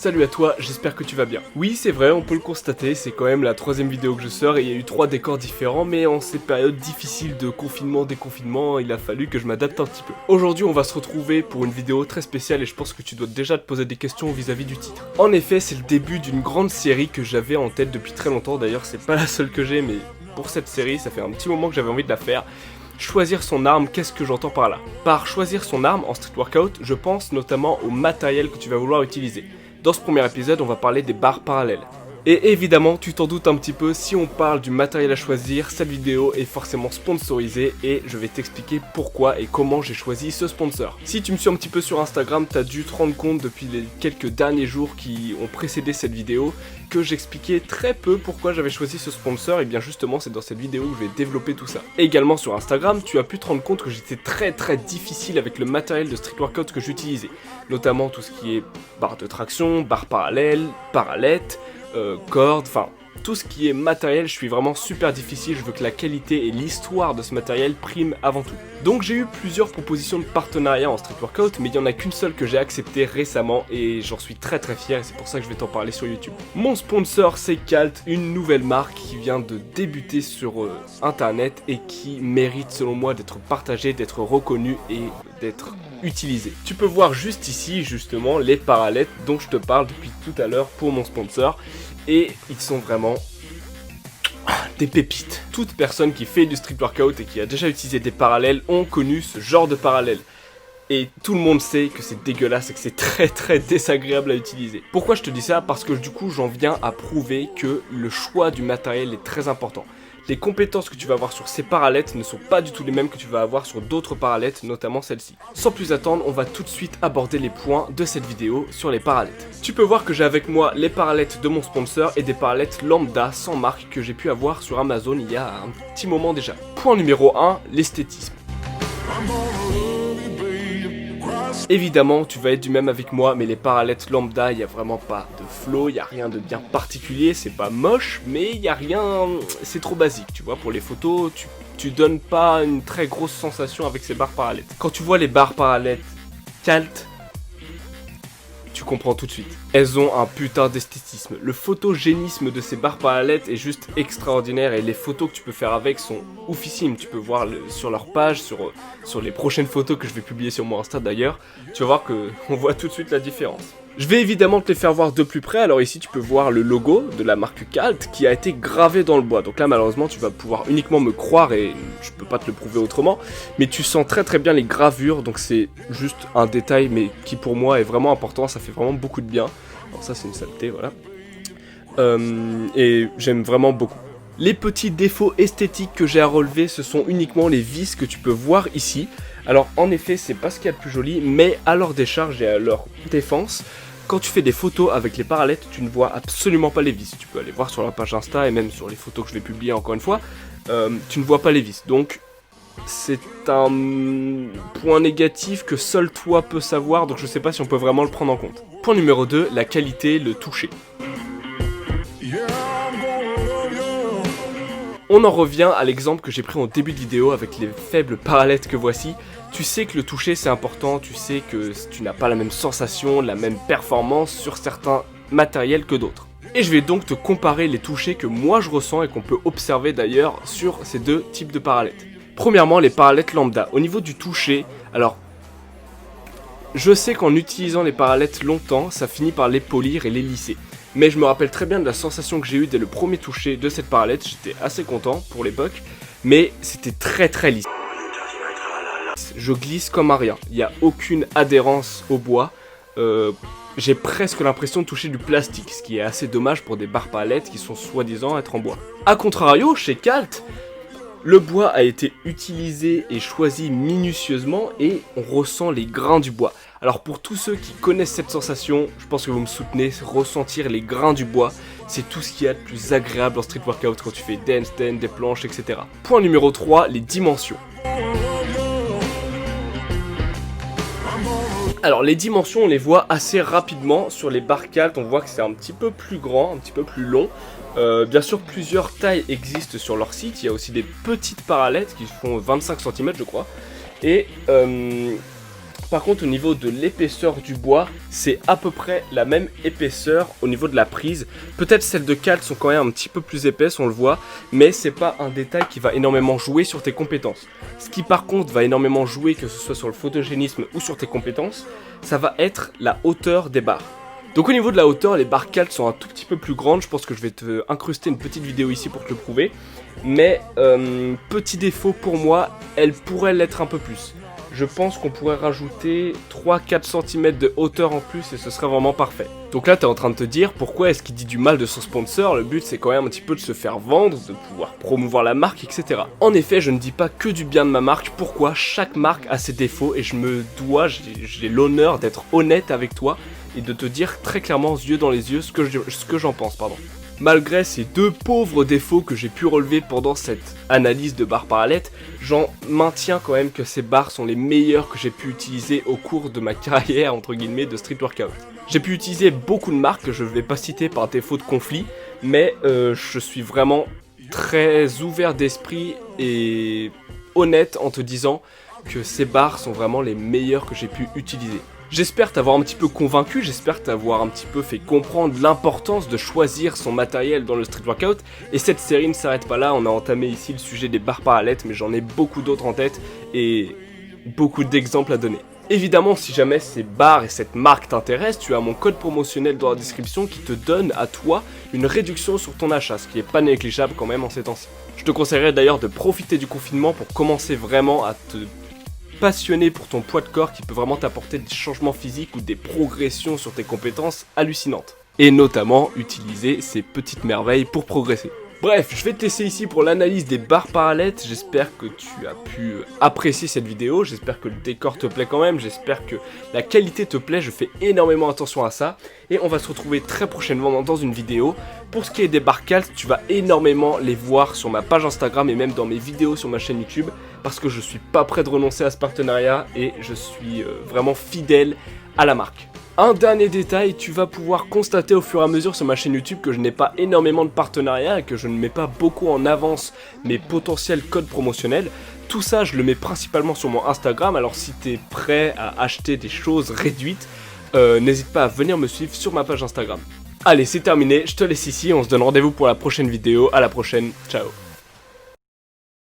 Salut à toi, j'espère que tu vas bien. Oui, c'est vrai, on peut le constater, c'est quand même la troisième vidéo que je sors et il y a eu 3 décors différents, mais en ces périodes difficiles de confinement, déconfinement, il a fallu que je m'adapte un petit peu. Aujourd'hui, on va se retrouver pour une vidéo très spéciale et je pense que tu dois déjà te poser des questions vis-à-vis du titre. En effet, c'est le début d'une grande série que j'avais en tête depuis très longtemps, d'ailleurs c'est pas la seule que j'ai, mais pour cette série, ça fait un petit moment que j'avais envie de la faire. Choisir son arme, qu'est-ce que j'entends par là? Par choisir son arme en street workout, je pense notamment au matériel que tu vas vouloir utiliser. Dans ce premier épisode, on va parler des barres parallèles. Et évidemment, tu t'en doutes un petit peu, si on parle du matériel à choisir, cette vidéo est forcément sponsorisée et je vais t'expliquer pourquoi et comment j'ai choisi ce sponsor. Si tu me suis un petit peu sur Instagram, t'as dû te rendre compte depuis les quelques derniers jours qui ont précédé cette vidéo que j'expliquais très peu pourquoi j'avais choisi ce sponsor, et bien justement c'est dans cette vidéo où je vais développer tout ça. Et également sur Instagram, tu as pu te rendre compte que j'étais très difficile avec le matériel de street workout que j'utilisais, notamment tout ce qui est barre de traction, barre parallèle, parallète, cordes, enfin tout ce qui est matériel, je suis vraiment super difficile, je veux que la qualité et l'histoire de ce matériel priment avant tout. Donc j'ai eu plusieurs propositions de partenariat en street workout, mais il n'y en a qu'une seule que j'ai acceptée récemment et j'en suis très fier et c'est pour ça que je vais t'en parler sur YouTube. Mon sponsor c'est Calt, une nouvelle marque qui vient de débuter sur internet et qui mérite selon moi d'être partagée, d'être reconnue et d'être utilisée. Tu peux voir juste ici justement les parallèles dont je te parle depuis tout à l'heure pour mon sponsor. Et ils sont vraiment des pépites. Toute personne qui fait du street workout et qui a déjà utilisé des parallèles ont connu ce genre de parallèle. Et tout le monde sait que c'est dégueulasse et que c'est très désagréable à utiliser. Pourquoi je te dis ça? Parce que du coup j'en viens à prouver que le choix du matériel est très important. Les compétences que tu vas avoir sur ces parallèles ne sont pas du tout les mêmes que tu vas avoir sur d'autres parallèles, notamment celle-ci. Sans plus attendre, on va tout de suite aborder les points de cette vidéo sur les parallèles. Tu peux voir que j'ai avec moi les parallèles de mon sponsor et des parallèles lambda sans marque que j'ai pu avoir sur Amazon il y a un petit moment déjà. Point numéro 1, l'esthétisme. Évidemment, tu vas être du même avec moi, mais les parallèles lambda, il n'y a vraiment pas de flow, il n'y a rien de bien particulier, c'est pas moche, mais il n'y a rien, c'est trop basique, tu vois, pour les photos, tu donnes pas une très grosse sensation avec ces barres parallèles. Quand tu vois les barres parallèles Calt, tu comprends tout de suite. Elles ont un putain d'esthétisme. Le photogénisme de ces barres parallèles est juste extraordinaire et les photos que tu peux faire avec sont oufissimes. Tu peux voir sur leur page, sur les prochaines photos que je vais publier sur mon Insta d'ailleurs, tu vas voir qu'on voit tout de suite la différence. Je vais évidemment te les faire voir de plus près. Alors ici tu peux voir le logo de la marque Calt qui a été gravé dans le bois. Donc là malheureusement tu vas pouvoir uniquement me croire et je peux pas te le prouver autrement. Mais tu sens très bien les gravures. Donc c'est juste un détail mais qui pour moi est vraiment important. Ça fait vraiment beaucoup de bien. Alors ça c'est une saleté, voilà. Et j'aime vraiment beaucoup. Les petits défauts esthétiques que j'ai à relever, ce sont uniquement les vis que tu peux voir ici. Alors en effet c'est pas ce qu'il y a de plus joli, mais à leur décharge et à leur défense, quand tu fais des photos avec les parallèles, tu ne vois absolument pas les vis. Tu peux aller voir sur la page Insta et même sur les photos que je vais publier encore une fois, tu ne vois pas les vis. Donc c'est un point négatif que seul toi peux savoir, donc je sais pas si on peut vraiment le prendre en compte. Point numéro 2, la qualité, le toucher. On en revient à l'exemple que j'ai pris en début de vidéo avec les faibles parallèles que voici. Tu sais que le toucher c'est important, tu sais que tu n'as pas la même sensation, la même performance sur certains matériels que d'autres. Et je vais donc te comparer les touchés que moi je ressens et qu'on peut observer d'ailleurs sur ces deux types de parallèles. Premièrement, les parallèles lambda. Au niveau du toucher, alors je sais qu'en utilisant les parallèles longtemps, ça finit par les polir et les lisser. Mais je me rappelle très bien de la sensation que j'ai eue dès le premier toucher de cette parallèle, j'étais assez content pour l'époque, mais c'était très lisse. Je glisse comme un rien, il n'y a aucune adhérence au bois, j'ai presque l'impression de toucher du plastique, ce qui est assez dommage pour des barres parallèles qui sont soi-disant être en bois. A contrario, chez Calt, le bois a été utilisé et choisi minutieusement et on ressent les grains du bois. Alors pour tous ceux qui connaissent cette sensation, je pense que vous me soutenez, ressentir les grains du bois, c'est tout ce qu'il y a de plus agréable en street workout quand tu fais des handstands, des planches, etc. Point numéro 3, les dimensions. Alors les dimensions on les voit assez rapidement sur les barres Calt, on voit que c'est un petit peu plus grand, un petit peu plus long. Bien sûr plusieurs tailles existent sur leur site, il y a aussi des petites parallèles qui font 25 cm je crois. Et par contre au niveau de l'épaisseur du bois, c'est à peu près la même épaisseur au niveau de la prise. Peut-être celles de Kalt sont quand même un petit peu plus épaisses, on le voit, mais c'est pas un détail qui va énormément jouer sur tes compétences. Ce qui par contre va énormément jouer, que ce soit sur le photogénisme ou sur tes compétences, ça va être la hauteur des barres. Donc au niveau de la hauteur, les barres Kalt sont un tout petit peu plus grandes. Je pense que je vais te incruster une petite vidéo ici pour te le prouver. Mais petit défaut pour moi, elles pourraient l'être un peu plus. Je pense qu'on pourrait rajouter 3-4 cm de hauteur en plus et ce serait vraiment parfait. Donc là, tu es en train de te dire pourquoi est-ce qu'il dit du mal de son sponsor. Le but, c'est quand même un petit peu de se faire vendre, de pouvoir promouvoir la marque, etc. En effet, je ne dis pas que du bien de ma marque. Pourquoi? Chaque marque a ses défauts et j'ai l'honneur d'être honnête avec toi et de te dire très clairement, yeux dans les yeux, ce que j'en pense, pardon. Malgré ces deux pauvres défauts que j'ai pu relever pendant cette analyse de barres parallèles, j'en maintiens quand même que ces barres sont les meilleures que j'ai pu utiliser au cours de ma carrière entre guillemets de street workout. J'ai pu utiliser beaucoup de marques que je ne vais pas citer par défaut de conflit, mais je suis vraiment très ouvert d'esprit et honnête en te disant que ces barres sont vraiment les meilleures que j'ai pu utiliser. J'espère t'avoir un petit peu convaincu, j'espère t'avoir un petit peu fait comprendre l'importance de choisir son matériel dans le street workout. Et cette série ne s'arrête pas là, on a entamé ici le sujet des barres parallèles, mais j'en ai beaucoup d'autres en tête et beaucoup d'exemples à donner. Évidemment, si jamais ces barres et cette marque t'intéressent, tu as mon code promotionnel dans la description qui te donne à toi une réduction sur ton achat, ce qui n'est pas négligeable quand même en ces temps-ci. Je te conseillerais d'ailleurs de profiter du confinement pour commencer vraiment à te passionné pour ton poids de corps qui peut vraiment t'apporter des changements physiques ou des progressions sur tes compétences hallucinantes. Et notamment utiliser ces petites merveilles pour progresser. Bref, je vais te laisser ici pour l'analyse des barres parallèles. J'espère que tu as pu apprécier cette vidéo, j'espère que le décor te plaît quand même, j'espère que la qualité te plaît, je fais énormément attention à ça. Et on va se retrouver très prochainement dans une vidéo. Pour ce qui est des barres Kalt, tu vas énormément les voir sur ma page Instagram et même dans mes vidéos sur ma chaîne YouTube. Parce que je suis pas prêt de renoncer à ce partenariat et je suis vraiment fidèle à la marque. Un dernier détail, tu vas pouvoir constater au fur et à mesure sur ma chaîne YouTube que je n'ai pas énormément de partenariats et que je ne mets pas beaucoup en avance mes potentiels codes promotionnels. Tout ça, je le mets principalement sur mon Instagram, alors si tu es prêt à acheter des choses réduites, n'hésite pas à venir me suivre sur ma page Instagram. Allez, c'est terminé, je te laisse ici, on se donne rendez-vous pour la prochaine vidéo, à la prochaine, ciao.